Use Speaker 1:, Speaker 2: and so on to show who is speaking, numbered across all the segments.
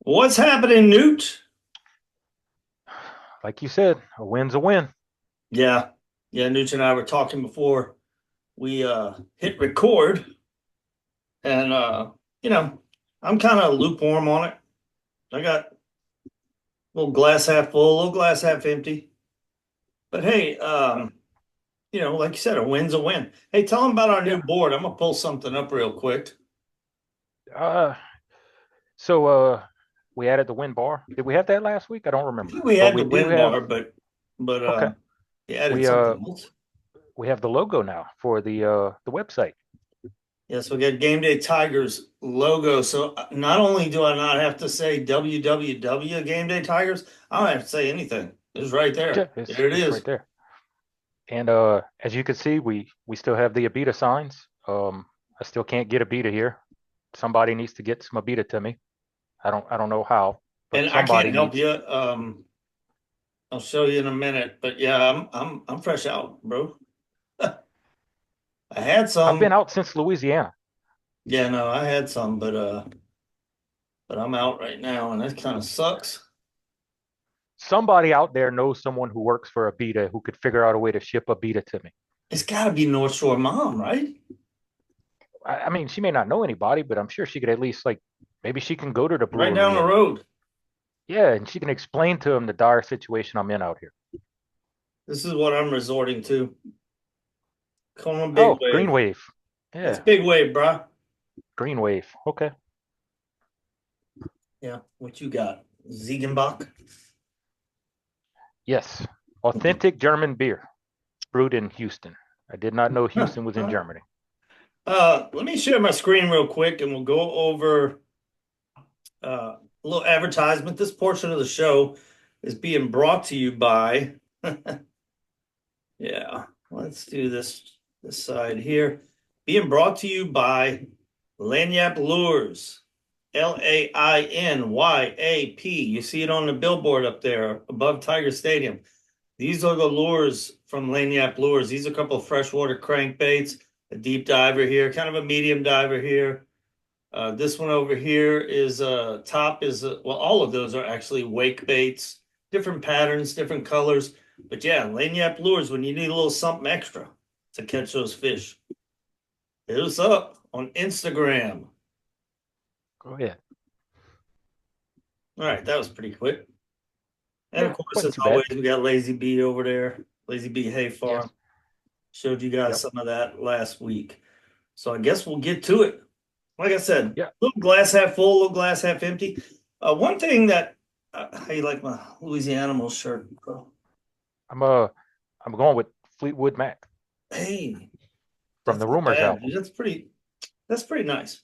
Speaker 1: What's happening, Newt?
Speaker 2: Like you said, a win's a win.
Speaker 1: Yeah, yeah. Newt and I were talking before we hit record, and you know, I'm kind of lukewarm on it. I got a little glass half full, a little glass half empty. But hey, like you said, a win's a win. Hey, tell them about our new
Speaker 2: Yeah.
Speaker 1: board. I'm gonna pull something up real quick.
Speaker 2: Uh, so we added the win bar. Did we have that last week? I don't
Speaker 1: I
Speaker 2: remember.
Speaker 1: think we
Speaker 2: But
Speaker 1: had
Speaker 2: we
Speaker 1: the
Speaker 2: do
Speaker 1: win
Speaker 2: have.
Speaker 1: bar, but
Speaker 2: Okay.
Speaker 1: he added
Speaker 2: We
Speaker 1: something else.
Speaker 2: we have the logo now for the website.
Speaker 1: Yes, we got Gameday Tigers logo. So not only do I not have to say www Gameday Tigers, I don't have to say anything. It's right
Speaker 2: Yeah,
Speaker 1: there.
Speaker 2: it's
Speaker 1: There it
Speaker 2: it's right
Speaker 1: is.
Speaker 2: there. And as you can see, we still have the Abita signs. I still can't get Abita here. Somebody needs to get some Abita to me. I don't know how, but
Speaker 1: And I can't
Speaker 2: somebody
Speaker 1: help
Speaker 2: needs.
Speaker 1: you. I'll show you in a minute. But yeah, I'm fresh out, bro. I had
Speaker 2: I've been
Speaker 1: some.
Speaker 2: out since Louisiana.
Speaker 1: Yeah, no, I had some, but I'm out right now, and that kind of sucks.
Speaker 2: Somebody out there knows someone who works for Abita who could figure out a way to ship Abita to me.
Speaker 1: It's got to be North Shore Mom, right?
Speaker 2: I mean, she may not know anybody, but I'm sure she could at least like maybe she can go to the
Speaker 1: Right down
Speaker 2: brewery
Speaker 1: the
Speaker 2: and
Speaker 1: road.
Speaker 2: yeah, and she can explain to him the dire situation I'm in out here.
Speaker 1: This is what I'm resorting to. Come on, big
Speaker 2: Oh,
Speaker 1: wave.
Speaker 2: Green Wave.
Speaker 1: That's
Speaker 2: Yeah,
Speaker 1: big wave, bro.
Speaker 2: Green Wave. Okay.
Speaker 1: Yeah, what you got? Ziegenbach?
Speaker 2: Yes. Authentic German beer brewed in Houston. I did not know
Speaker 1: Huh.
Speaker 2: Houston was in
Speaker 1: All right.
Speaker 2: Germany.
Speaker 1: Let me share my screen real quick and we'll go over a little advertisement. This portion of the show is being brought to you by, yeah, let's do this side here. Being brought to you by Lanyap Lures, Lainyap. You see it on the billboard up there above Tiger Stadium. These are the lures from Lanyap Lures. These are a couple of freshwater crankbaits, a deep diver here, kind of a medium diver here. This one over here is top is well, all of those are actually wake baits, different patterns, different colors. But yeah, Lanyap Lures when you need a little something extra to catch those fish. Hit us up on Instagram.
Speaker 2: Go ahead.
Speaker 1: All right, that was pretty quick. And of
Speaker 2: Yeah,
Speaker 1: course,
Speaker 2: wasn't
Speaker 1: as
Speaker 2: too bad.
Speaker 1: always, we got Lazy B over there, Lazy B Hay Farm.
Speaker 2: Yes.
Speaker 1: Showed you guys
Speaker 2: Yep.
Speaker 1: some of that last week. So I guess we'll get to it. Like I said,
Speaker 2: Yeah.
Speaker 1: little glass half full, little glass half empty. One thing that how you like my Louisiana Animals shirt, bro?
Speaker 2: I'm uh I'm going with Fleetwood Mac
Speaker 1: Hey,
Speaker 2: from
Speaker 1: that's
Speaker 2: the
Speaker 1: not
Speaker 2: Rumors
Speaker 1: bad,
Speaker 2: album.
Speaker 1: dude. That's pretty nice.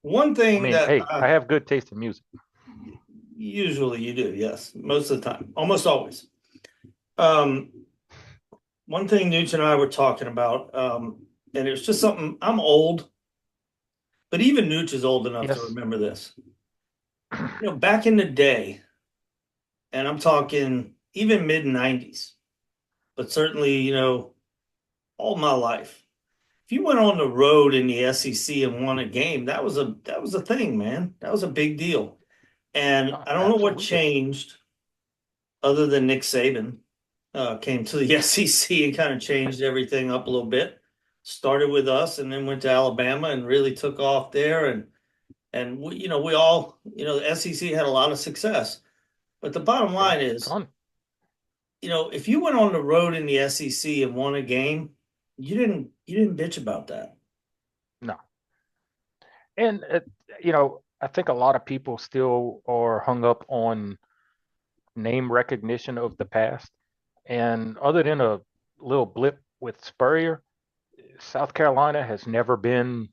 Speaker 1: One
Speaker 2: I
Speaker 1: thing
Speaker 2: mean,
Speaker 1: that
Speaker 2: hey, I have good taste in music.
Speaker 1: usually you do, yes, most of the time, almost always. Um, one thing Newt and I were talking about, and it was just something. I'm old, but even Newt is old enough to
Speaker 2: Yes.
Speaker 1: remember this. Back in the day, and I'm talking even mid 90s, but certainly, all my life. If you went on the road in the SEC and won a game, that was a thing, man. That was a big deal. And I don't know what
Speaker 2: Absolutely.
Speaker 1: changed other than Nick Saban came to the SEC and kind of changed everything up a little bit. Started with us and then went to Alabama and really took off there. And we all, the SEC had a lot of success. But the bottom
Speaker 2: Yeah.
Speaker 1: line is,
Speaker 2: Ton.
Speaker 1: if you went on the road in the SEC and won a game, you didn't bitch about that.
Speaker 2: No. And I think a lot of people still are hung up on name recognition of the past. And other than a little blip with Spurrier, South Carolina has never been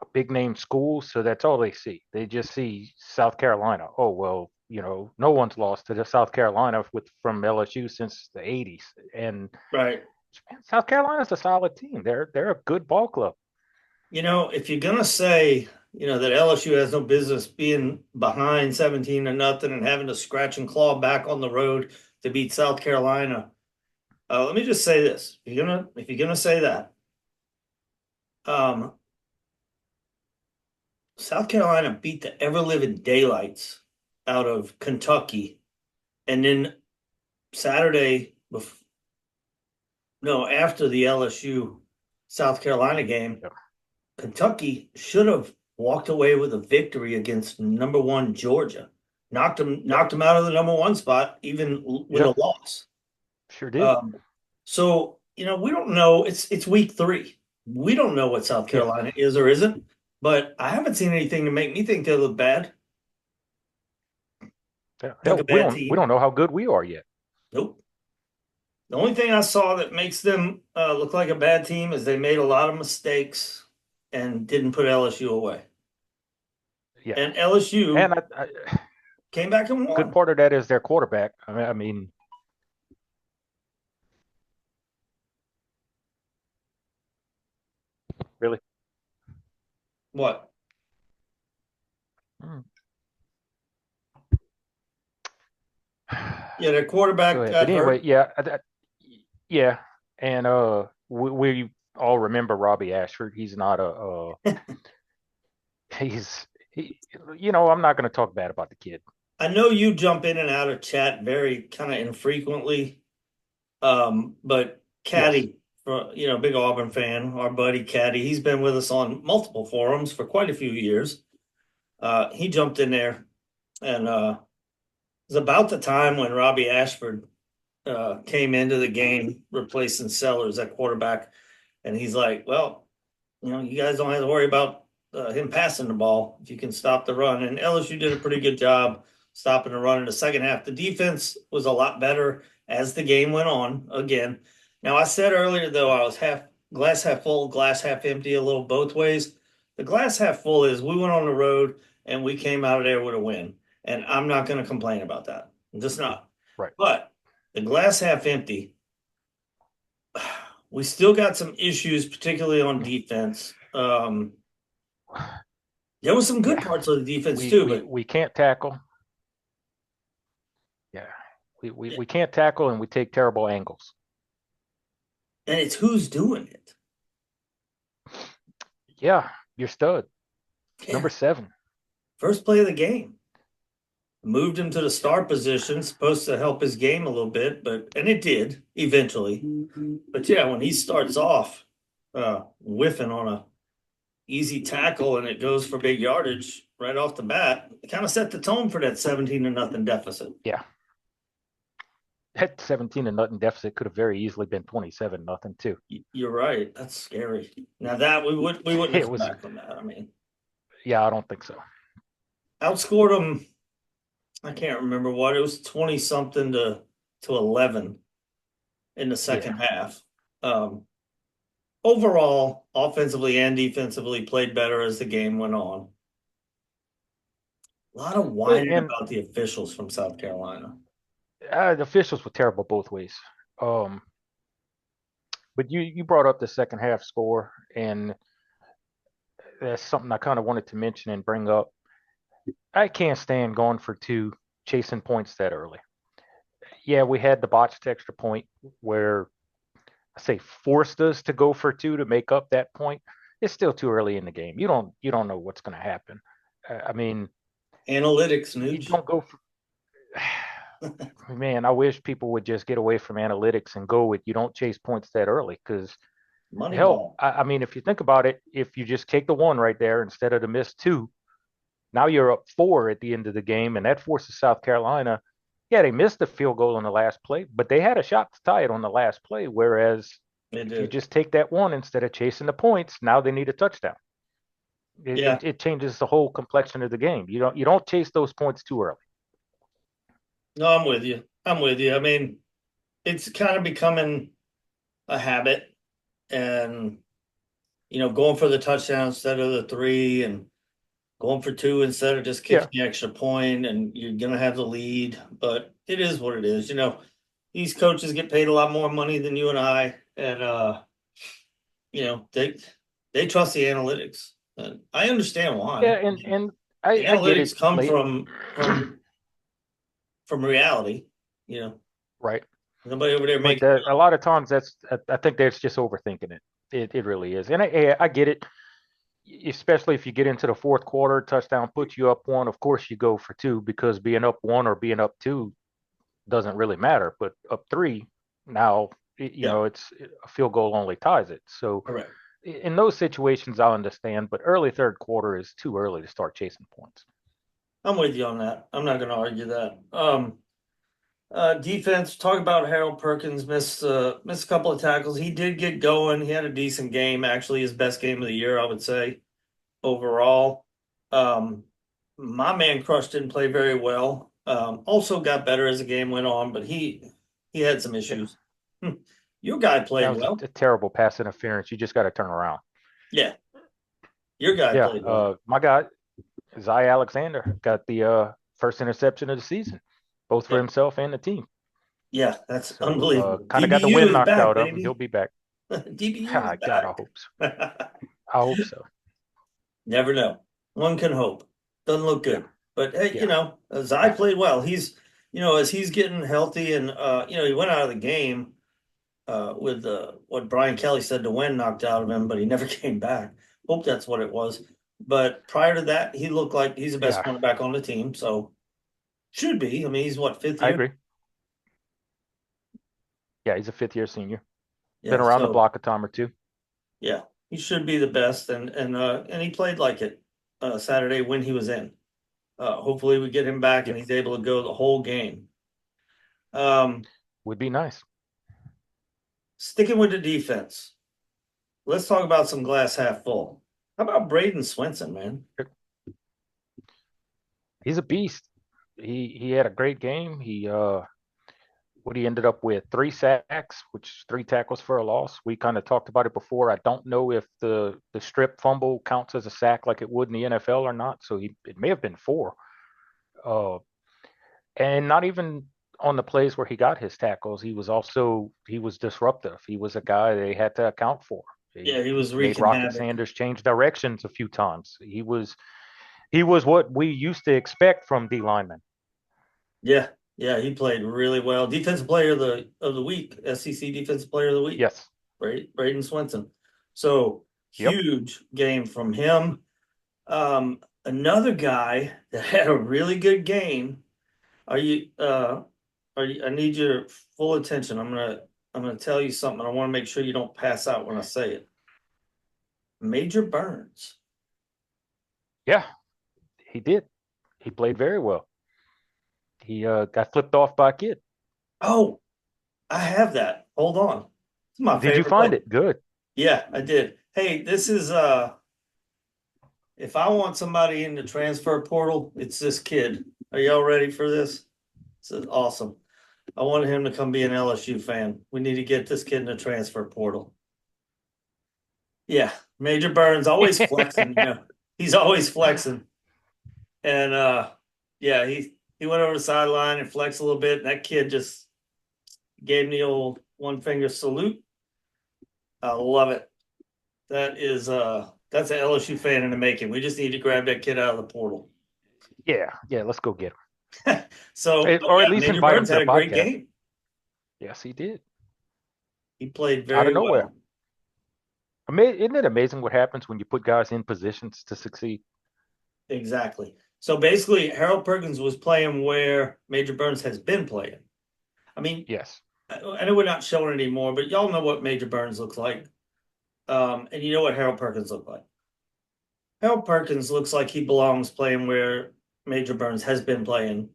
Speaker 2: a big name school, so that's all they see. They just see South Carolina. Oh well, no one's lost to the South Carolina from LSU since the '80s, and
Speaker 1: Right.
Speaker 2: man, South Carolina's a solid team. They're a good ball club.
Speaker 1: If you're gonna say, that LSU has no business being behind 17-0 and having to scratch and claw back on the road to beat South Carolina, let me just say this: if you're gonna say that, um, South Carolina beat the ever living daylights out of Kentucky, and then Saturday, no, after the LSU South Carolina game,
Speaker 2: Yep.
Speaker 1: Kentucky should have walked away with a victory against number one Georgia. Knocked them out of the number one spot, even with
Speaker 2: Yeah,
Speaker 1: a loss.
Speaker 2: sure did.
Speaker 1: Um, so we don't know. It's week 3. We don't know what South
Speaker 2: Yeah.
Speaker 1: Carolina is or isn't, but I haven't seen anything to make me think they look bad,
Speaker 2: Yeah.
Speaker 1: like a
Speaker 2: Hell, we
Speaker 1: bad
Speaker 2: don't
Speaker 1: team.
Speaker 2: know how good we are yet.
Speaker 1: Nope. The only thing I saw that makes them look like a bad team is they made a lot of mistakes and didn't put LSU away.
Speaker 2: Yeah.
Speaker 1: And LSU
Speaker 2: And
Speaker 1: came back and
Speaker 2: good
Speaker 1: won.
Speaker 2: part of that is their quarterback. I mean, really.
Speaker 1: What?
Speaker 2: Hmm.
Speaker 1: Yeah, their
Speaker 2: Go
Speaker 1: quarterback
Speaker 2: ahead.
Speaker 1: got
Speaker 2: But anyway,
Speaker 1: hurt.
Speaker 2: yeah, yeah. And we all remember Robbie Ashford. He's not he's he. I'm not going to talk bad about the kid.
Speaker 1: I know you jump in and out of chat very kind of infrequently, but
Speaker 2: Yes.
Speaker 1: Caddy, big Auburn fan, our buddy Caddy, he's been with us on multiple forums for quite a few years. He jumped in there, and it was about the time when Robbie Ashford came into the game replacing Sellers at quarterback, and he's like, "Well, you guys don't have to worry about him passing the ball if you can stop the run." And LSU did a pretty good job stopping the run in the second half. The defense was a lot better as the game went on. Again, now I said earlier though I was glass half full, glass half empty, a little both ways. The glass half full is we went on the road and we came out of there with a win, and I'm not going to complain about that. I'm just not.
Speaker 2: Right.
Speaker 1: But the glass half empty, we still got some issues, particularly on defense. There was some good
Speaker 2: Yeah.
Speaker 1: parts of the defense
Speaker 2: We
Speaker 1: too,
Speaker 2: we
Speaker 1: but
Speaker 2: we can't tackle. Yeah. We can't tackle and we take terrible angles.
Speaker 1: and it's who's doing it.
Speaker 2: Yeah. You're stud. Number
Speaker 1: Yeah,
Speaker 2: 7.
Speaker 1: first play of the game. Moved him to the star position, supposed to help his game a little bit, and it did eventually. But yeah, when he starts off whiffing on a easy tackle and it goes for big yardage right off the bat, it kind of set the tone for that 17-0 deficit.
Speaker 2: Yeah. That 17-0 deficit could have very easily been 27-0 too.
Speaker 1: You're right. That's scary. Now that we wouldn't have
Speaker 2: It
Speaker 1: come
Speaker 2: was.
Speaker 1: back from that. I mean,
Speaker 2: Yeah, I don't think so.
Speaker 1: outscored them. I can't remember what it was, 20 something to 11 in the
Speaker 2: Yeah.
Speaker 1: second half. Um, Overall, offensively and defensively, played better as the game went on. A lot of whining
Speaker 2: And
Speaker 1: about the officials from South Carolina.
Speaker 2: the officials were terrible both ways. Um, but you brought up the second half score, and that's something I kind of wanted to mention and bring up. I can't stand going for 2, chasing points that early. Yeah, we had the botched extra point where I say forced us to go for 2 to make up that point. It's still too early in the game. You don't know what's going to happen. I mean,
Speaker 1: Analytics,
Speaker 2: you
Speaker 1: Nooch.
Speaker 2: don't go for. Man, I wish people would just get away from analytics and go with you don't chase points that early because hell,
Speaker 1: Moneyball.
Speaker 2: I mean, if you think about it, if you just take the 1 right there instead of the missed 2, now you're up 4 at the end of the game, and that forces South Carolina. Yeah, they missed the field goal on the last play, but they had a shot to tie it on the last play. Whereas
Speaker 1: They
Speaker 2: if you
Speaker 1: did.
Speaker 2: just take that 1 instead of chasing the points, now they need a touchdown. It,
Speaker 1: Yeah.
Speaker 2: it, it changes the whole complexion of the game. You don't chase those points too early.
Speaker 1: No, I'm with you. I'm with you. I mean, it's kind of becoming a habit and going for the touchdown instead of the 3 and going for 2 instead of just
Speaker 2: Yeah,
Speaker 1: kicking the extra point, and you're gonna have the lead, but it is what it is. These coaches get paid a lot more money than you and I, and they trust the analytics. And I understand
Speaker 2: yeah,
Speaker 1: why.
Speaker 2: and
Speaker 1: The
Speaker 2: I get it
Speaker 1: analytics come
Speaker 2: late,
Speaker 1: from reality. You know,
Speaker 2: right?
Speaker 1: nobody over there
Speaker 2: But
Speaker 1: making it
Speaker 2: a lot of times I think that's just overthinking it. It really is, and I get it. especially if you get into the fourth quarter, touchdown puts you up one. Of course, you go for two because being up one or being up two doesn't really matter. But up three, now
Speaker 1: Yeah,
Speaker 2: it's a field goal only ties it. So
Speaker 1: correct.
Speaker 2: in those situations, I understand. But early third quarter is too early to start chasing points.
Speaker 1: I'm with you on that. I'm not going to argue that. Defense. Talk about Harold Perkins missed a couple of tackles. He did get going. He had a decent game. Actually, his best game of the year, I would say, overall. Um, my man Crush didn't play very well. Also got better as the game went on, but he had some
Speaker 2: Yeah,
Speaker 1: issues. Your guy
Speaker 2: that
Speaker 1: played
Speaker 2: was
Speaker 1: well.
Speaker 2: a terrible pass interference. You just got to turn around.
Speaker 1: Yeah, your guy
Speaker 2: Yeah,
Speaker 1: played well.
Speaker 2: my guy, Zay Alexander, got the first interception of the season, both for
Speaker 1: Yeah,
Speaker 2: himself and the team.
Speaker 1: yeah, that's
Speaker 2: So
Speaker 1: unbelievable.
Speaker 2: kind of got the
Speaker 1: DBU
Speaker 2: wind
Speaker 1: is
Speaker 2: knocked
Speaker 1: back,
Speaker 2: out of him. He'll
Speaker 1: baby.
Speaker 2: be back.
Speaker 1: DBU is
Speaker 2: Ah, God, I
Speaker 1: back.
Speaker 2: hope so. I hope so.
Speaker 1: Never know. One can hope. Doesn't look
Speaker 2: Yeah,
Speaker 1: good. But hey,
Speaker 2: yeah,
Speaker 1: Zai played well. As he's getting healthy and he went out of the game with what Brian Kelly said the wind knocked out of him, but he never came back. Hope that's what it was. But prior to that, he looked like he's the best
Speaker 2: yeah.
Speaker 1: cornerback on the team. So should be. I mean, he's what, fifth
Speaker 2: I
Speaker 1: year?
Speaker 2: agree. Yeah, he's a fifth-year senior. Been
Speaker 1: Yeah,
Speaker 2: around the
Speaker 1: so
Speaker 2: block a time or two.
Speaker 1: yeah, he should be the best and he played like it Saturday when he was in. Hopefully we get him back
Speaker 2: Yeah,
Speaker 1: and he's able to go the whole game. Um,
Speaker 2: would be nice.
Speaker 1: Sticking with the defense, let's talk about some glass half full. How about Braden Swenson, man?
Speaker 2: He's a beast. He had a great game. What he ended up with 3 sacks, which 3 tackles for a loss. We kind of talked about it before. I don't know if the strip fumble counts as a sack like it would in the NFL or not. So it may have been 4. Uh, and not even on the plays where he got his tackles, he was disruptive. He was a guy they had to account for.
Speaker 1: Yeah, he
Speaker 2: He
Speaker 1: was
Speaker 2: made
Speaker 1: wreaking
Speaker 2: Rocket
Speaker 1: havoc.
Speaker 2: Sanders change directions a few times. He was what we used to expect from D linemen.
Speaker 1: Yeah, yeah, he played really well. Defensive player of the week, SEC defensive player of the week,
Speaker 2: Yes.
Speaker 1: Braden Swenson. So
Speaker 2: Yep.
Speaker 1: huge game from him. Another guy that had a really good game. Are you I need your full attention. I'm gonna tell you something. I want to make sure you don't pass out when I say it. Major Burns.
Speaker 2: Yeah, he did. He played very well. He got flipped off by a kid.
Speaker 1: Oh, I have that. Hold on. It's my
Speaker 2: Did you
Speaker 1: favorite
Speaker 2: find
Speaker 1: play.
Speaker 2: it? Good.
Speaker 1: Yeah, I did. Hey, this is if I want somebody in the transfer portal, it's this kid. Are y'all ready for this? This is awesome. I wanted him to come be an LSU fan. We need to get this kid in the transfer portal. Yeah, Major Burns always flexing, He's always flexing. And yeah, he went over the sideline and flexed a little bit, and that kid just gave him the old one finger salute. I love it. That's an LSU fan in the making. We just need to grab that kid out of the portal.
Speaker 2: Yeah, yeah. Let's go get
Speaker 1: So,
Speaker 2: him,
Speaker 1: but
Speaker 2: or at
Speaker 1: yeah,
Speaker 2: least
Speaker 1: Major
Speaker 2: invite him
Speaker 1: Burns
Speaker 2: to
Speaker 1: had
Speaker 2: the
Speaker 1: a great
Speaker 2: podcast.
Speaker 1: game.
Speaker 2: Yes, he did.
Speaker 1: He played
Speaker 2: Out of
Speaker 1: very
Speaker 2: nowhere.
Speaker 1: well.
Speaker 2: Isn't it amazing what happens when you put guys in positions to succeed?
Speaker 1: Exactly. So basically, Harold Perkins was playing where Major Burns has been playing. I mean,
Speaker 2: Yes.
Speaker 1: I know we're not showing it anymore, but y'all know what Major Burns looks like. And you know what Harold Perkins looked like. Harold Perkins looks like he belongs playing where Major Burns has been playing.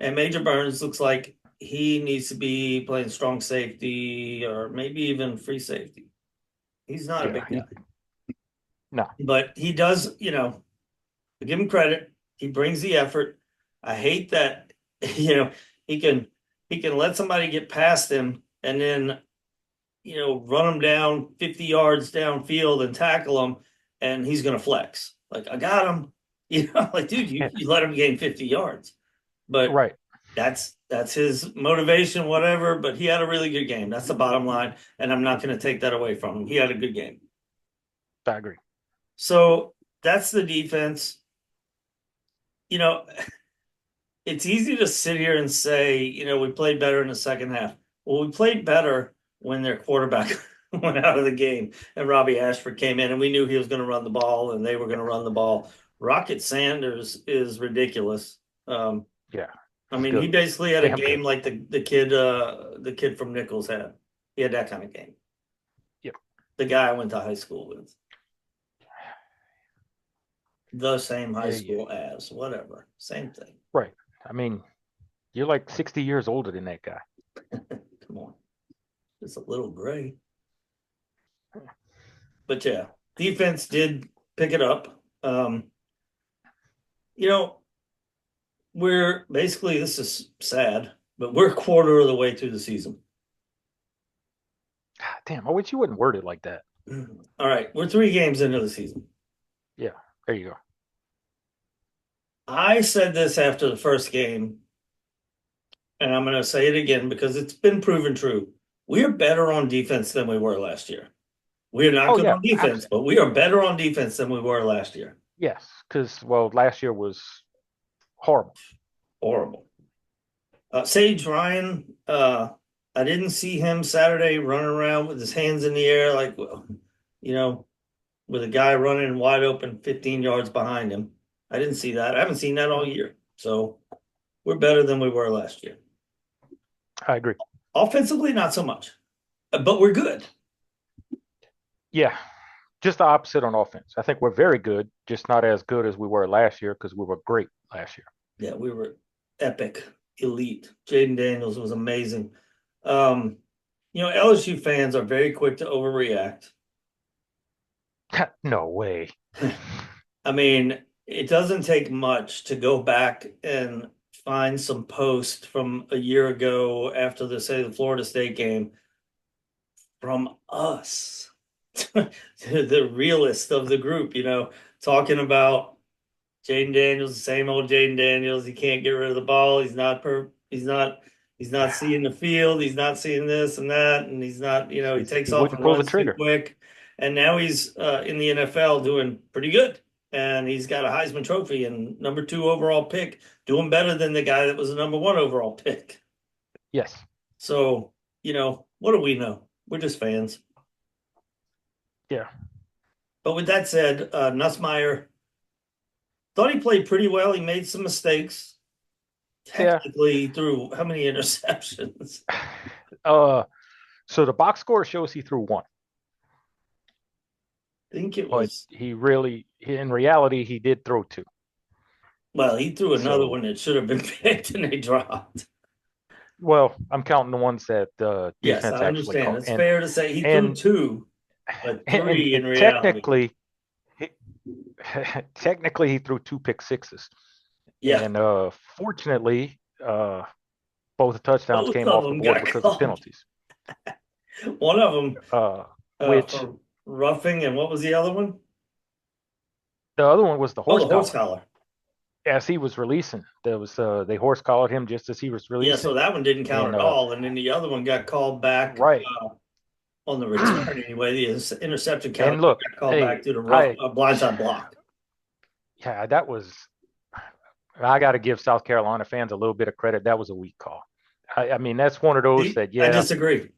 Speaker 1: And Major Burns looks like he needs to be playing strong safety or maybe even free safety. He's not a
Speaker 2: Yeah.
Speaker 1: big guy,
Speaker 2: No.
Speaker 1: but he does, I give him credit. He brings the effort. I hate that, he can he can let somebody get past him and then run him down 50 yards downfield and tackle him, and he's going to flex. Like, I got him. Like, dude, you let him gain 50 yards. But
Speaker 2: Right.
Speaker 1: that's his motivation, whatever. But he had a really good game. That's the bottom line. And I'm not going to take that away from him. He had a good game.
Speaker 2: I agree.
Speaker 1: So that's the defense. You know, it's easy to sit here and say, we played better in the second half. Well, we played better when their quarterback went out of the game, and Robbie Ashford came in, and we knew he was going to run the ball, and they were going to run the ball. Rocket Sanders is ridiculous.
Speaker 2: Yeah,
Speaker 1: I
Speaker 2: he's
Speaker 1: mean, he
Speaker 2: good.
Speaker 1: basically had a
Speaker 2: Damn good.
Speaker 1: game like the kid from Nichols had. He had that kind of game.
Speaker 2: Yep.
Speaker 1: The guy I went to high school with. The same high
Speaker 2: Yeah, yeah.
Speaker 1: school as, whatever. Same thing.
Speaker 2: Right. I mean, you're like 60 years older than that guy.
Speaker 1: Come on. It's a little gray. But yeah, defense did pick it up. You know, we're basically, this is sad, but we're a quarter of the way through the season.
Speaker 2: Damn, I wish you wouldn't word it like that.
Speaker 1: All right, we're 3 games into the season.
Speaker 2: Yeah, there you go.
Speaker 1: I said this after the first game, and I'm going to say it again because it's been proven true. We are better on defense than we were last year. We are not
Speaker 2: Oh
Speaker 1: good
Speaker 2: yeah,
Speaker 1: on defense, but we are better on defense than we were last year.
Speaker 2: yes, because well, last year was horrible.
Speaker 1: Horrible. Sage Ryan, I didn't see him Saturday running around with his hands in the air like, you know, with a guy running wide open 15 yards behind him. I didn't see that. I haven't seen that all year. So we're better than we were last year.
Speaker 2: I agree.
Speaker 1: Offensively, not so much, but we're good.
Speaker 2: Yeah, just the opposite on offense. I think we're very good, just not as good as we were last year because we were great last year.
Speaker 1: Yeah, we were epic, elite. Jaden Daniels was amazing. LSU fans are very quick to overreact.
Speaker 2: No way.
Speaker 1: I mean, it doesn't take much to go back and find some post from a year ago after the Florida State game from us, the realist of the group, talking about Jaden Daniels, the same old Jaden Daniels. He can't get rid of the ball. He's not seeing the field. He's not seeing this and that, and he's not. He takes
Speaker 2: He
Speaker 1: off
Speaker 2: wouldn't
Speaker 1: and
Speaker 2: pull the
Speaker 1: runs too
Speaker 2: trigger.
Speaker 1: quick. And now he's in the NFL doing pretty good, and he's got a Heisman Trophy and #2 overall pick, doing better than the guy that was the #1 overall pick.
Speaker 2: Yes.
Speaker 1: So what do we know? We're just fans.
Speaker 2: Yeah.
Speaker 1: But with that said, Nussmeier thought he played pretty well. He made some mistakes.
Speaker 2: Yeah.
Speaker 1: Technically, he threw how many interceptions?
Speaker 2: So the box score shows he threw one,
Speaker 1: I think it
Speaker 2: but
Speaker 1: was.
Speaker 2: in reality, he did throw two.
Speaker 1: Well, he threw another
Speaker 2: So,
Speaker 1: one that should have been picked and they dropped.
Speaker 2: well, I'm counting the ones that the
Speaker 1: Yes, I
Speaker 2: defense actually
Speaker 1: understand.
Speaker 2: caught,
Speaker 1: It's fair to say he threw
Speaker 2: and
Speaker 1: two, but three in
Speaker 2: and
Speaker 1: reality.
Speaker 2: he, technically he threw two pick sixes,
Speaker 1: Yeah,
Speaker 2: and fortunately, both touchdowns
Speaker 1: both
Speaker 2: came
Speaker 1: of
Speaker 2: off the
Speaker 1: them
Speaker 2: board
Speaker 1: got
Speaker 2: because of
Speaker 1: called.
Speaker 2: penalties.
Speaker 1: One of them
Speaker 2: Which
Speaker 1: for roughing, and what was the other one?
Speaker 2: the other one was the
Speaker 1: Oh,
Speaker 2: horse
Speaker 1: the horse
Speaker 2: collar.
Speaker 1: collar.
Speaker 2: As he was releasing, there was they horse collared him just as he was
Speaker 1: Yeah, so
Speaker 2: releasing,
Speaker 1: that one didn't count
Speaker 2: and
Speaker 1: at all, and then the other one got called back
Speaker 2: right.
Speaker 1: on the return anyway. The interception count
Speaker 2: And look,
Speaker 1: got called back
Speaker 2: hey,
Speaker 1: due to rough blindside block.
Speaker 2: yeah, that was. I got to give South Carolina fans a little bit of credit. That was a weak call. I mean, that's one of those
Speaker 1: See,
Speaker 2: that,
Speaker 1: I
Speaker 2: yeah.
Speaker 1: disagree.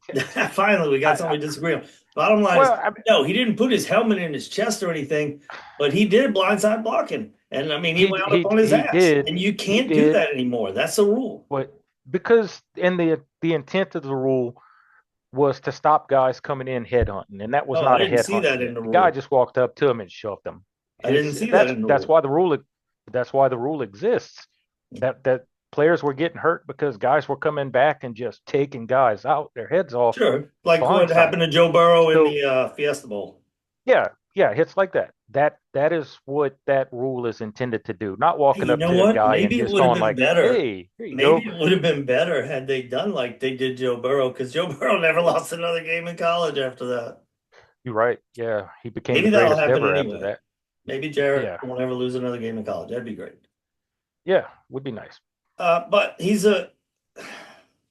Speaker 1: Finally, we got something we disagree on. Bottom line is,
Speaker 2: Well, I mean,
Speaker 1: no, he didn't put his helmet in his chest or anything, but he did blindside blocking. And I mean, he wound up on his
Speaker 2: he
Speaker 1: ass.
Speaker 2: did
Speaker 1: And you
Speaker 2: he
Speaker 1: can't do
Speaker 2: did,
Speaker 1: that anymore. That's the rule.
Speaker 2: but because in the intent of the rule was to stop guys coming in headhunting, and that was
Speaker 1: Oh, I
Speaker 2: not a
Speaker 1: didn't see
Speaker 2: headhunting
Speaker 1: that in
Speaker 2: hit.
Speaker 1: the
Speaker 2: The guy
Speaker 1: rule.
Speaker 2: just walked up to him and shoved him.
Speaker 1: I didn't
Speaker 2: It's
Speaker 1: see that in the
Speaker 2: that's
Speaker 1: rule.
Speaker 2: why the rule exists. That players were getting hurt because guys were coming back and just taking guys out, their heads off,
Speaker 1: Sure. Like what happened
Speaker 2: blindsided.
Speaker 1: to Joe Burrow in
Speaker 2: So
Speaker 1: the Fiesta Bowl.
Speaker 2: yeah, hits like that. That is what that rule is intended to do. Not
Speaker 1: Hey,
Speaker 2: walking
Speaker 1: you
Speaker 2: up
Speaker 1: know
Speaker 2: to a
Speaker 1: what?
Speaker 2: guy and
Speaker 1: Maybe it
Speaker 2: just
Speaker 1: would have
Speaker 2: going
Speaker 1: been
Speaker 2: like,
Speaker 1: better.
Speaker 2: "Hey, here you
Speaker 1: Maybe
Speaker 2: go."
Speaker 1: it would have been better had they done like they did Joe Burrow, because Joe Burrow never lost another game in college after that.
Speaker 2: You're right. Yeah, he became the
Speaker 1: Maybe that'll
Speaker 2: greatest
Speaker 1: happen
Speaker 2: ever after
Speaker 1: anyway.
Speaker 2: that.
Speaker 1: Maybe Jarrett
Speaker 2: Yeah,
Speaker 1: won't ever lose another game in college. That'd be great.
Speaker 2: yeah, would be nice.
Speaker 1: But as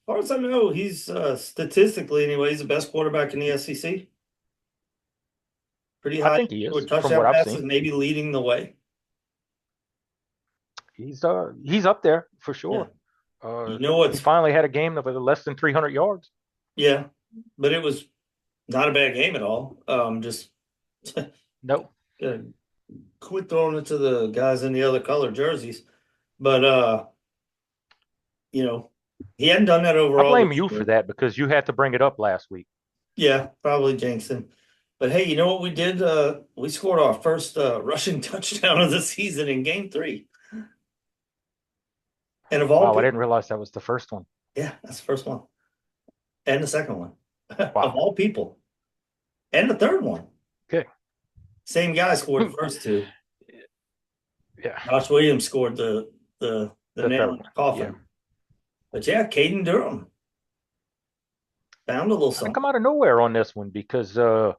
Speaker 1: far as I know, he's statistically anyway, he's the best quarterback in the SEC. Pretty
Speaker 2: I
Speaker 1: high
Speaker 2: think he is
Speaker 1: with
Speaker 2: from what
Speaker 1: touchdown
Speaker 2: I've
Speaker 1: passes,
Speaker 2: seen.
Speaker 1: maybe leading the way.
Speaker 2: He's up there for
Speaker 1: Yeah.
Speaker 2: sure.
Speaker 1: You know
Speaker 2: He
Speaker 1: what's
Speaker 2: finally had a game of less than 300 yards.
Speaker 1: Yeah, but it was Not a bad game at all. Just
Speaker 2: No,
Speaker 1: uh, quit throwing it to the guys in the other color jerseys. But you know, he hadn't done that
Speaker 2: I
Speaker 1: overall
Speaker 2: blame
Speaker 1: this
Speaker 2: you for
Speaker 1: year.
Speaker 2: that because you had to bring it up last week.
Speaker 1: Yeah, probably jinxed him. But hey, you know what we did? We scored our first rushing touchdown of the season in game three. And of all
Speaker 2: Wow, I didn't
Speaker 1: people,
Speaker 2: realize that was the first one.
Speaker 1: yeah, that's the first one. And the second one. Of
Speaker 2: Wow.
Speaker 1: all people. And the third one.
Speaker 2: Okay.
Speaker 1: Same guy scored the first two.
Speaker 2: Yeah.
Speaker 1: Josh Williams scored the
Speaker 2: The
Speaker 1: nail
Speaker 2: third
Speaker 1: in the
Speaker 2: one. Yeah.
Speaker 1: coffin. But yeah, Caden Durham found a little
Speaker 2: I
Speaker 1: something.
Speaker 2: come out of nowhere on this one because and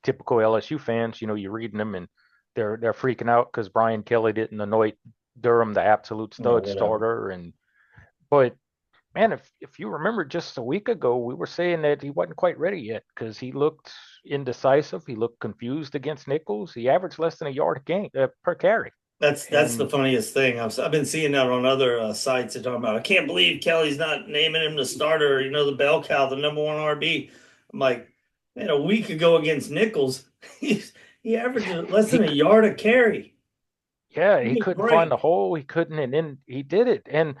Speaker 2: typical LSU fans, you're reading them and they're freaking out because Brian Kelly didn't anoint Durham the absolute
Speaker 1: Yeah,
Speaker 2: stud
Speaker 1: whatever.
Speaker 2: starter. But man, if you remember just a week ago, we were saying that he wasn't quite ready yet because he looked indecisive. He looked confused against Nichols. He averaged less than a yard a game per carry.
Speaker 1: That's the
Speaker 2: And
Speaker 1: funniest thing. I've been seeing that on other sites. They're talking about. I can't believe Kelly's not naming him the starter. You know, the bell cow, the number one RB. I'm like, man, a week ago against Nichols, he averaged less than
Speaker 2: he,
Speaker 1: a yard a carry.
Speaker 2: yeah,
Speaker 1: Give
Speaker 2: he
Speaker 1: me a
Speaker 2: couldn't find the
Speaker 1: break.
Speaker 2: hole. He couldn't, and then he did it. And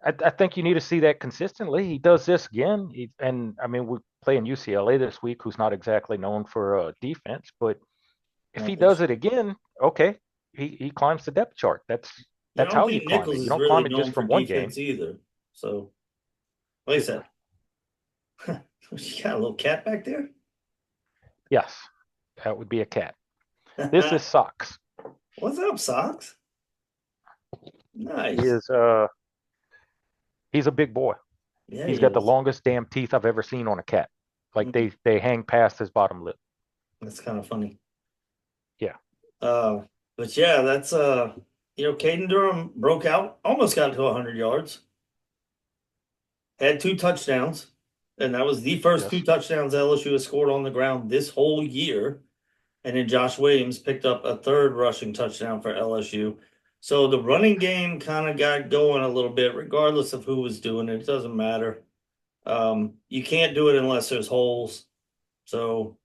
Speaker 2: I think you need to see that consistently. He does this again. And I mean, we're playing UCLA this week, who's not exactly known for defense, but if
Speaker 1: No,
Speaker 2: he
Speaker 1: that's
Speaker 2: does it
Speaker 1: true.
Speaker 2: again, okay, he climbs the depth chart. That's
Speaker 1: I
Speaker 2: that's
Speaker 1: don't
Speaker 2: how you
Speaker 1: think
Speaker 2: climb
Speaker 1: Nichols
Speaker 2: it. You
Speaker 1: is
Speaker 2: don't
Speaker 1: really
Speaker 2: climb it
Speaker 1: known
Speaker 2: just
Speaker 1: for
Speaker 2: from one game.
Speaker 1: defense either. So, like I said, you got a little cat back there.
Speaker 2: Yes, that would be a cat. This is Socks.
Speaker 1: What's up, socks?
Speaker 2: He
Speaker 1: Nice.
Speaker 2: is he's a big boy.
Speaker 1: Yeah,
Speaker 2: He's
Speaker 1: he
Speaker 2: got the
Speaker 1: is.
Speaker 2: longest damn teeth I've ever seen on a cat. Like
Speaker 1: Mm,
Speaker 2: they hang past his bottom lip.
Speaker 1: that's kind of funny.
Speaker 2: Yeah.
Speaker 1: Uh, but yeah, that's Caden Durham broke out, almost got to 100 yards, had two touchdowns, and that was the first two
Speaker 2: Yes.
Speaker 1: touchdowns LSU has scored on the ground this whole year. And then Josh Williams picked up a third rushing touchdown for LSU. So the running game kind of got going a little bit, regardless of who was doing it. It doesn't matter. You can't do it unless there's holes. So,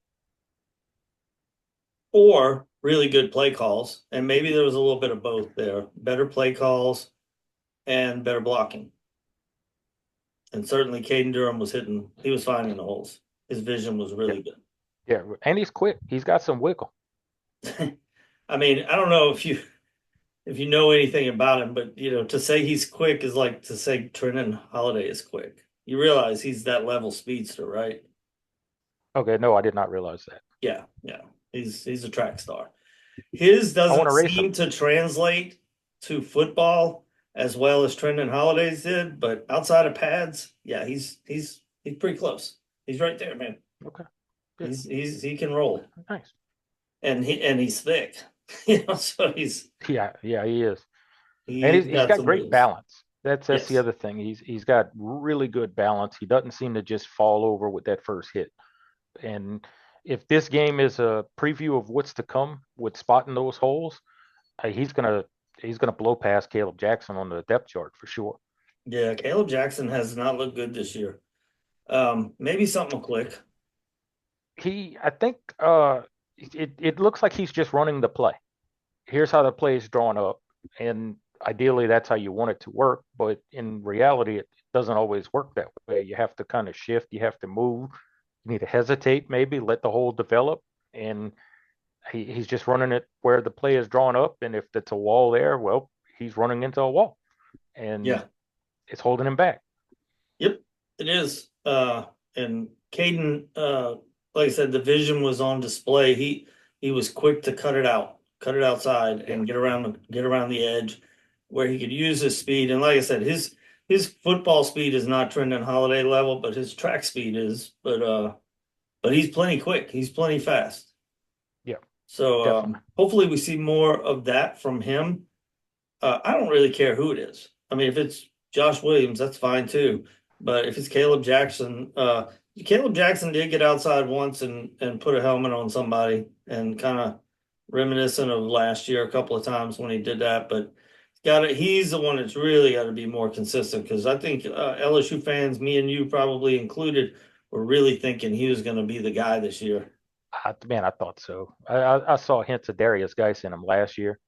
Speaker 1: or really good play calls. And maybe there was a little bit of both there. Better play calls and better blocking. And certainly Caden Durham he was finding the holes. His vision was
Speaker 2: Yeah.
Speaker 1: really
Speaker 2: Yeah. And he's quick. He's got some wiggle.
Speaker 1: good. I mean, I don't know if you know anything about him, but to say he's quick is like to say Trenton Holiday is quick. You realize he's that level speedster, right?
Speaker 2: Okay, no, I did not realize that.
Speaker 1: Yeah, yeah. He's a track star. His
Speaker 2: I want
Speaker 1: doesn't
Speaker 2: to race him.
Speaker 1: seem to translate to football as well as Trenton Holiday's did, but outside of pads, yeah, he's pretty close. He's right there, man.
Speaker 2: Okay. Yeah.
Speaker 1: He can roll,
Speaker 2: Nice.
Speaker 1: and he's thick, so
Speaker 2: Yeah, yeah, he is. And
Speaker 1: he's
Speaker 2: he's
Speaker 1: got
Speaker 2: got
Speaker 1: some
Speaker 2: great
Speaker 1: wheels.
Speaker 2: balance. That's the
Speaker 1: Yes,
Speaker 2: other thing. He's got really good balance. He doesn't seem to just fall over with that first hit. And if this game is a preview of what's to come with spotting those holes, he's gonna blow past Caleb Jackson on the depth chart for sure.
Speaker 1: yeah. Caleb Jackson has not looked good this year. Maybe something will click.
Speaker 2: I think it looks like he's just running the play. Here's how the play is drawn up, and ideally that's how you want it to work. But in reality, it doesn't always work that way. You have to kind of shift. You have to move. You need to hesitate, maybe let the hole develop, and he's just running it where the play is drawn up. And if it's a wall there, well, he's running into a wall, and
Speaker 1: Yeah.
Speaker 2: it's holding him back.
Speaker 1: Yep. It is. And Caden, like I said, the vision was on display. He was quick to cut it outside,
Speaker 2: Yeah,
Speaker 1: and get around the edge where he could use his speed. And like I said, his football speed is not Trendon Holiday level, but his track speed is. But he's plenty quick. He's plenty fast.
Speaker 2: yeah,
Speaker 1: So
Speaker 2: definitely.
Speaker 1: hopefully we see more of that from him. I don't really care who it is. I mean, if it's Josh Williams, that's fine too. But if it's Caleb Jackson did get outside once and put a helmet on somebody and kind of reminiscent of last year a couple of times when he did that. But He's the one that's really got to be more consistent because I think LSU fans, me and you probably included, were really thinking he was going to be the guy this year.
Speaker 2: Man, I thought so. I saw hints of Darius Geis in him last year,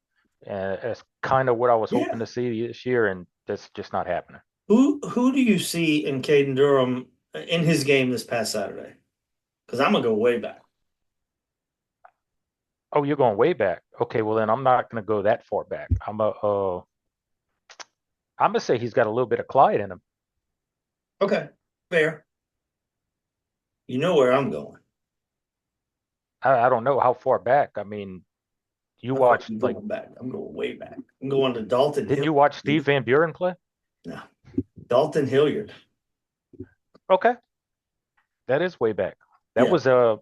Speaker 2: and that's kind of what I was hoping
Speaker 1: Yeah.
Speaker 2: to see this year, and that's just not happening.
Speaker 1: Who do you see in Caden Durham in his game this past Saturday? Because I'm gonna go way back.
Speaker 2: Oh, you're going way back. Okay, well then I'm not going to go that far back. I'm gonna say he's got a little bit of Clyde in him.
Speaker 1: Okay, fair. You know where I'm going.
Speaker 2: I don't know how far back. I mean, you
Speaker 1: How far are
Speaker 2: watched
Speaker 1: you
Speaker 2: like
Speaker 1: going back? I'm going way back. I'm going to Dalton
Speaker 2: didn't
Speaker 1: Hill.
Speaker 2: you watch Steve Van Buren play?
Speaker 1: No, Dalton Hilliard.
Speaker 2: Okay, that is way back.
Speaker 1: Yeah,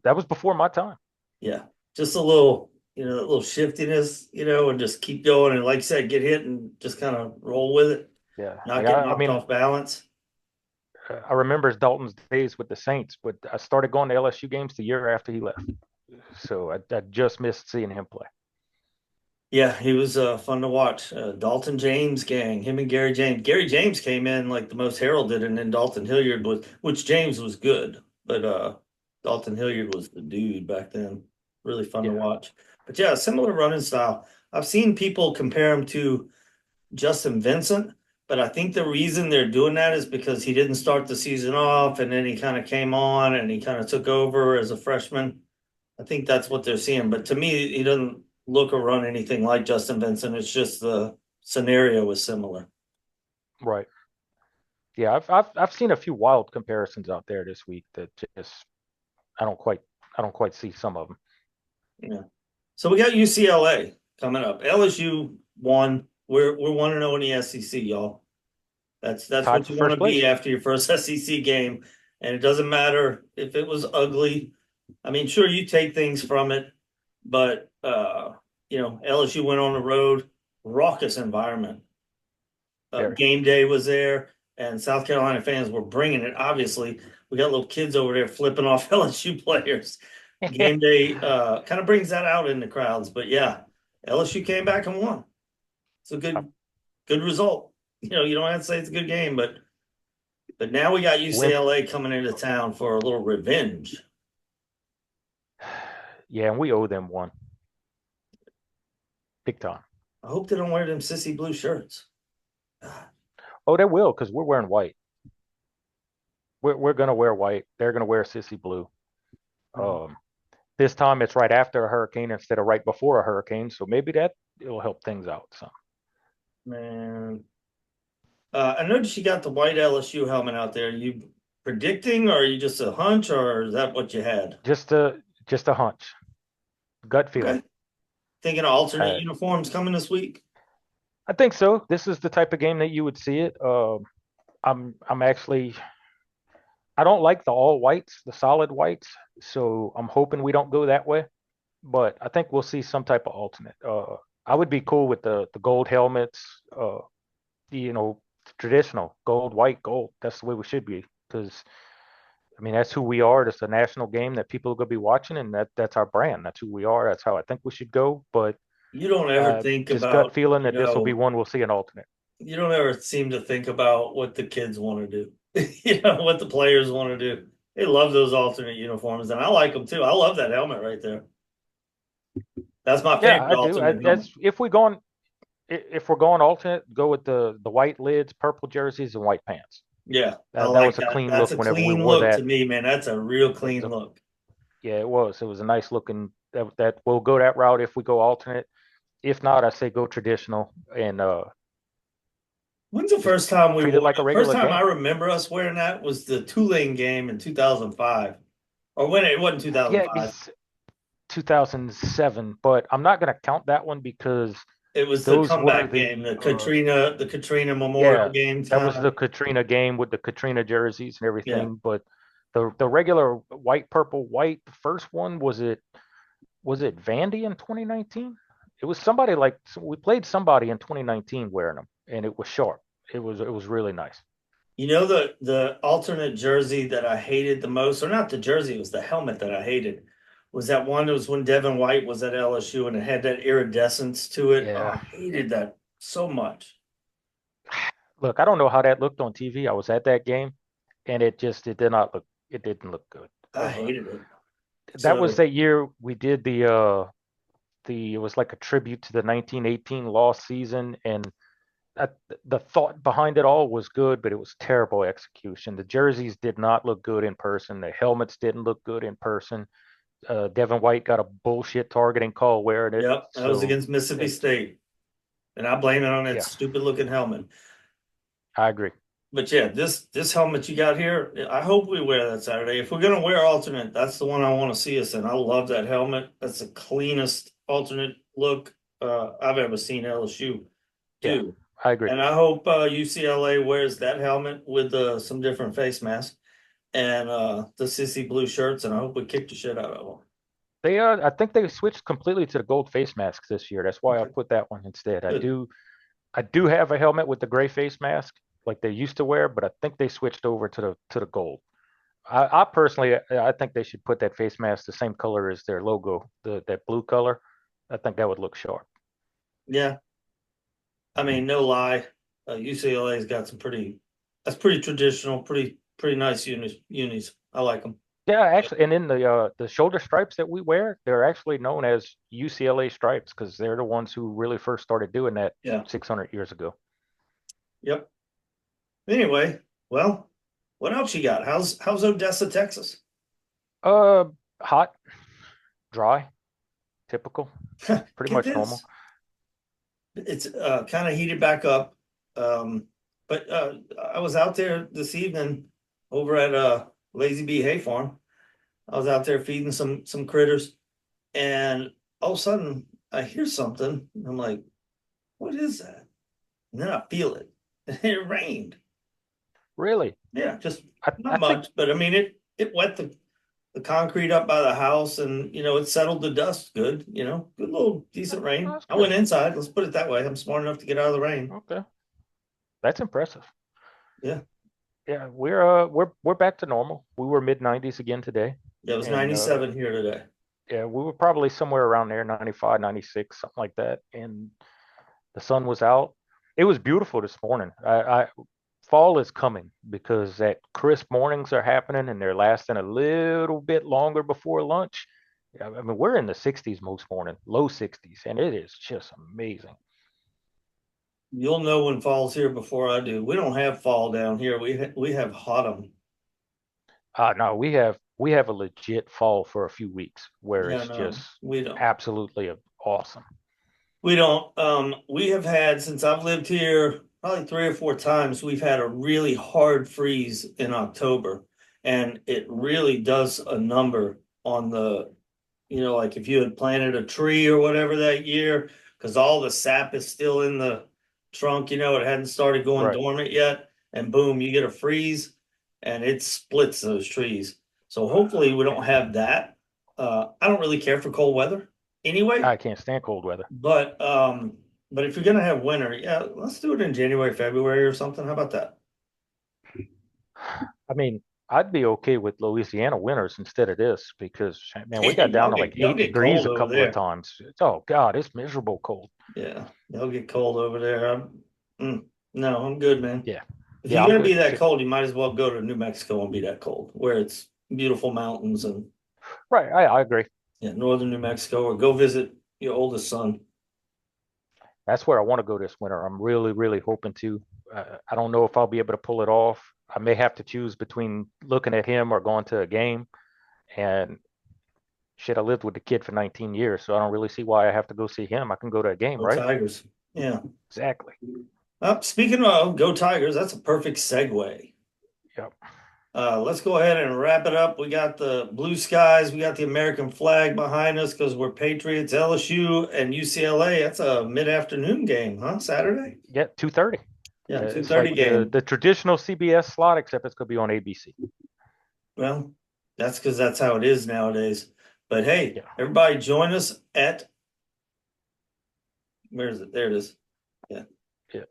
Speaker 2: That was before my time.
Speaker 1: yeah. Just a little, a little shiftiness, and just keep going. And like I said, get hit and just kind of roll with it,
Speaker 2: Yeah,
Speaker 1: not
Speaker 2: like
Speaker 1: get
Speaker 2: I
Speaker 1: knocked
Speaker 2: mean,
Speaker 1: off balance.
Speaker 2: I remember Dalton's days with the Saints, but I started going to LSU games the year after he left, so I just missed seeing him play.
Speaker 1: Yeah, he was fun to watch. Dalton James gang, him and Gary James. Gary James came in like the most heralded, and then Dalton Hilliard was, which James was good, but Dalton Hilliard was the dude back then. Really fun to
Speaker 2: Yeah,
Speaker 1: watch. But yeah, similar running style. I've seen people compare him to Justin Vincent, but I think the reason they're doing that is because he didn't start the season off, and then he kind of came on and he kind of took over as a freshman. I think that's what they're seeing. But to me, he doesn't look or run anything like Justin Vincent. It's just the scenario was similar.
Speaker 2: right. Yeah, I've seen a few wild comparisons out there this week that just I don't quite I don't quite see some of them.
Speaker 1: Yeah. So we got UCLA coming up. LSU won. We're 1-0 in the SEC, y'all. That's
Speaker 2: Tied
Speaker 1: what
Speaker 2: for
Speaker 1: you want
Speaker 2: first
Speaker 1: to be
Speaker 2: place.
Speaker 1: after your first SEC game. And it doesn't matter if it was ugly. I mean, sure, you take things from it, but LSU went on the road, raucous environment.
Speaker 2: Very.
Speaker 1: Game day was there, and South Carolina fans were bringing it. Obviously, we got little kids over there flipping off LSU players. Game day kind of brings that out in the crowds, but yeah, LSU came back and won. It's a good result. You don't have to say it's a good game, but now we got
Speaker 2: Win.
Speaker 1: UCLA coming into town for a little revenge.
Speaker 2: Yeah, and we owe them one big time.
Speaker 1: I hope they don't wear them sissy blue shirts.
Speaker 2: Oh, they will because we're wearing white. We're gonna wear white. They're gonna wear sissy blue. Um, this time it's right after a hurricane instead of right before a hurricane, so maybe that it'll help things out some.
Speaker 1: Man, I noticed you got the white LSU helmet out there. You predicting, or are you just a hunch, or is that what you had?
Speaker 2: Just a hunch, gut feeling.
Speaker 1: Okay. Thinking of alternate
Speaker 2: Uh,
Speaker 1: uniforms coming this week?
Speaker 2: I think so. This is the type of game that you would see it. I'm actually I don't like the all whites, the solid whites, so I'm hoping we don't go that way. But I think we'll see some type of alternate. I would be cool with the gold helmets. You know, traditional gold, white, gold. That's the way we should be because I mean that's who we are. That's a national game that people are gonna be watching, and that's our brand. That's who we are. That's how I think we should go. But
Speaker 1: You don't ever think
Speaker 2: just gut
Speaker 1: about,
Speaker 2: feeling that this will be one we'll see an alternate.
Speaker 1: you don't ever seem to think about what the kids want to do. What the players want to do. They love those alternate uniforms, and I like them too. I love that helmet right there. That's my
Speaker 2: Yeah,
Speaker 1: favorite
Speaker 2: I do.
Speaker 1: alternate helmet.
Speaker 2: That's if we're going alternate, go with the white lids, purple jerseys, and white pants.
Speaker 1: Yeah, I
Speaker 2: That
Speaker 1: like
Speaker 2: was a
Speaker 1: that.
Speaker 2: clean
Speaker 1: That's
Speaker 2: look
Speaker 1: a
Speaker 2: whenever we
Speaker 1: clean
Speaker 2: wore
Speaker 1: look to
Speaker 2: that.
Speaker 1: me, man. That's a real
Speaker 2: It was
Speaker 1: clean
Speaker 2: a
Speaker 1: look.
Speaker 2: yeah, it was. It was a nice looking that we'll go that route if we go alternate. If not, I say go traditional and
Speaker 1: When's the
Speaker 2: just
Speaker 1: first time we
Speaker 2: treat it
Speaker 1: wore
Speaker 2: like a
Speaker 1: it? First
Speaker 2: regular
Speaker 1: time I
Speaker 2: game.
Speaker 1: remember us wearing that was the Tulane game in 2005. Or when it wasn't
Speaker 2: Yeah,
Speaker 1: 2005.
Speaker 2: it's 2007, but I'm not going to count that one because
Speaker 1: It was the
Speaker 2: those were
Speaker 1: comeback game, the Katrina Memorial
Speaker 2: yeah,
Speaker 1: game
Speaker 2: that
Speaker 1: kind
Speaker 2: was the
Speaker 1: of.
Speaker 2: Katrina game with the Katrina jerseys and
Speaker 1: Yeah.
Speaker 2: everything. But the regular white, purple, white, the first one was it Vandy in 2019? It was somebody like we played somebody in 2019 wearing them, and it was sharp. It was really nice.
Speaker 1: The alternate jersey that I hated the most, or not the jersey, it was the helmet that I hated. Was that one that was when Devin White was at LSU and it had that iridescence to it. Oh,
Speaker 2: Yeah,
Speaker 1: I hated that. so much.
Speaker 2: Look, I don't know how that looked on TV. I was at that game, and it didn't look good.
Speaker 1: I hated it.
Speaker 2: That was
Speaker 1: So
Speaker 2: that year we did the it was like a tribute to the 1918 lost season, and that, the thought behind it all was good, but it was terrible execution. The jerseys did not look good in person. The helmets didn't look good in person. Devin White got a bullshit targeting call wearing it.
Speaker 1: yep, that was
Speaker 2: So
Speaker 1: against Mississippi
Speaker 2: it,
Speaker 1: State. And I blame it on that
Speaker 2: yeah,
Speaker 1: stupid looking helmet.
Speaker 2: I agree.
Speaker 1: But yeah, this helmet you got here, I hope we wear that Saturday. If we're gonna wear alternate, that's the one I want to see us in. I love that helmet. That's the cleanest alternate look I've ever seen LSU
Speaker 2: Yeah,
Speaker 1: do.
Speaker 2: I agree.
Speaker 1: And I hope UCLA wears that helmet with some different face masks and the sissy blue shirts, and I hope we kick the shit out of them.
Speaker 2: I think they switched completely to the gold face masks this year. That's why I
Speaker 1: Okay,
Speaker 2: put that one instead.
Speaker 1: good.
Speaker 2: I do have a helmet with the gray face mask like they used to wear, but I think they switched over to the gold. I personally, I think they should put that face mask the same color as their logo, that blue color. I think that would look sharp.
Speaker 1: Yeah, I mean, no lie, UCLA's got some that's pretty traditional, pretty nice unis. I like them.
Speaker 2: Yeah, actually, and in the shoulder stripes that we wear, they're actually known as UCLA stripes because they're the ones who really first started doing that
Speaker 1: Yeah.
Speaker 2: 600 years ago.
Speaker 1: Yep. Anyway, well, what else you got? How's Odessa, Texas?
Speaker 2: Uh, Hot, dry, typical, pretty
Speaker 1: Get
Speaker 2: much normal.
Speaker 1: this. It's kind of heated back up. Um, but I was out there this evening over at Lazy Bee Hay Farm. I was out there feeding some critters, and all of a sudden I hear something. And I'm like, "What is that?" And then I feel it. It rained.
Speaker 2: Really,
Speaker 1: Yeah, just
Speaker 2: I
Speaker 1: not
Speaker 2: think.
Speaker 1: much, but I mean it wet the concrete up by the house, and it settled the dust good. Good little decent
Speaker 2: Oh,
Speaker 1: rain.
Speaker 2: that's
Speaker 1: I
Speaker 2: good.
Speaker 1: went inside. Let's put it that way. I'm smart enough to get out of the rain.
Speaker 2: Okay, that's impressive.
Speaker 1: Yeah,
Speaker 2: Yeah, we're back to normal. We were mid 90s again today,
Speaker 1: yeah. It was
Speaker 2: and
Speaker 1: 97 here today.
Speaker 2: yeah, we were probably somewhere around there, 95, 96, something like that. And the sun was out. It was beautiful this morning. Fall is coming because that crisp mornings are happening and they're lasting a little bit longer before lunch. I mean, we're in the 60s most morning, low 60s, and it is just amazing.
Speaker 1: You'll know when fall's here before I do. We don't have fall down here. We have autumn.
Speaker 2: No, we have a legit fall for a few weeks where
Speaker 1: Yeah,
Speaker 2: it's
Speaker 1: no,
Speaker 2: just
Speaker 1: we don't.
Speaker 2: absolutely awesome.
Speaker 1: We don't. We have had since I've lived here probably 3 or 4 times. We've had a really hard freeze in October, and it really does a number on like if you had planted a tree or whatever that year, because all the sap is still in the trunk. It hadn't started going
Speaker 2: Right.
Speaker 1: dormant yet, and boom, you get a freeze, and it splits those trees. So hopefully we don't have that. I don't really care for cold weather anyway.
Speaker 2: I can't stand cold weather.
Speaker 1: But if you're gonna have winter, yeah, let's do it in January, February or something. How about that?
Speaker 2: I mean, I'd be okay with Louisiana winters instead of this because, man, we got down
Speaker 1: Y'all
Speaker 2: to
Speaker 1: get
Speaker 2: like
Speaker 1: y'all
Speaker 2: eight
Speaker 1: get
Speaker 2: degrees
Speaker 1: cold
Speaker 2: a
Speaker 1: over
Speaker 2: couple of
Speaker 1: there.
Speaker 2: times. Oh God, it's miserable cold.
Speaker 1: Yeah, y'all get cold over there. No, I'm good, man.
Speaker 2: Yeah,
Speaker 1: If
Speaker 2: yeah,
Speaker 1: you're
Speaker 2: I'm
Speaker 1: gonna be
Speaker 2: good.
Speaker 1: that cold, you might as well go to New Mexico and be that cold, where it's beautiful mountains and
Speaker 2: Right, I agree.
Speaker 1: yeah, northern New Mexico, or go visit your oldest son.
Speaker 2: That's where I want to go this winter. I'm really, really hoping to. I don't know if I'll be able to pull it off. I may have to choose between looking at him or going to a game. And shit, I lived with the kid for 19 years, so I don't really see why I have to go see him. I can go to a game,
Speaker 1: Go
Speaker 2: right?
Speaker 1: Tigers. Yeah.
Speaker 2: Exactly.
Speaker 1: Speaking of go Tigers, that's a perfect segue.
Speaker 2: Yep.
Speaker 1: Let's go ahead and wrap it up. We got the blue skies. We got the American flag behind us because we're Patriots. LSU and UCLA. That's a mid-afternoon game, huh? Saturday?
Speaker 2: Yeah, 2:30.
Speaker 1: Yeah,
Speaker 2: It's
Speaker 1: 2:30
Speaker 2: like the
Speaker 1: game.
Speaker 2: the traditional CBS slot, except it's gonna be on ABC.
Speaker 1: Well, that's because that's how it is nowadays. But hey,
Speaker 2: Yeah,
Speaker 1: everybody join us at where is it? There it is. Yeah,
Speaker 2: yeah,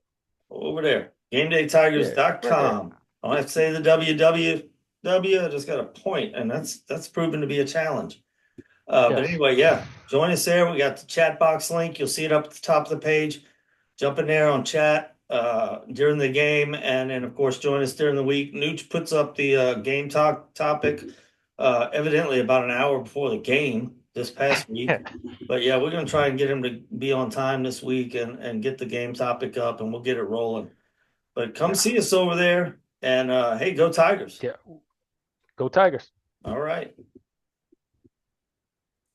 Speaker 1: over there.
Speaker 2: yeah, right there.
Speaker 1: GameDayTigers.com. I don't have to say the www. I just got a point, and that's proven to be a challenge. But
Speaker 2: Yes.
Speaker 1: anyway, yeah, join us there. We got the chat box link. You'll see it up at the top of the page. jump in there on chat during the game, and then of course join us during the week. Nooch puts up the game talk topic evidently about an hour before the game this past week. But yeah, we're gonna try and get him to be on time this week and get the game topic up, and we'll get it rolling. But come
Speaker 2: Yeah.
Speaker 1: see us over there, and hey, go Tigers!
Speaker 2: Yeah. Go Tigers.
Speaker 1: All right.